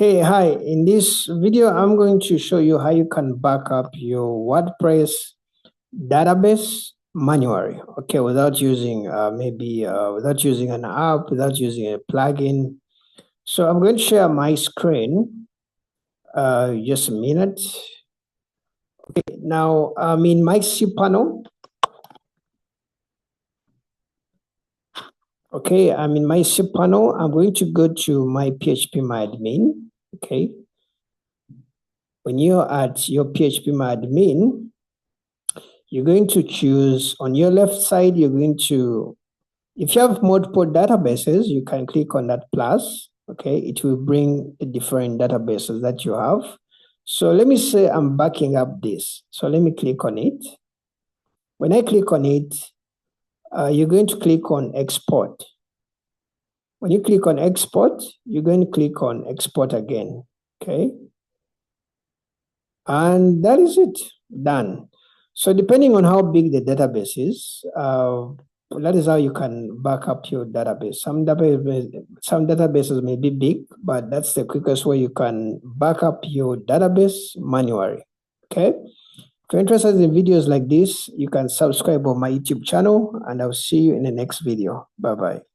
Hey, hi. In this video, I'm going to show you how you can back up your WordPress database manually, okay, without using without using an app, without using a plugin. So I'm going to share my screen. Just a minute. Okay, now I'm in my cPanel. Okay, I'm in my cPanel. I'm going to go to my phpMyAdmin. Okay. When you're at your phpMyAdmin, you're going to choose on your left side, you're going to, if you have multiple databases, you can click on that plus, okay? It will bring the different databases that you have. So let me say I'm backing up this. So let me click on it. When I click on it, you're going to click on export. When you click on export, you're going to click on export again, okay? And that is it, done. So depending on how big the database is, that is how you can back up your database. Some databases may be big, but that's the quickest way you can back up your database manually. Okay. If you're interested in videos like this, you can subscribe on my YouTube channel, and I'll see you in the next video. Bye-bye.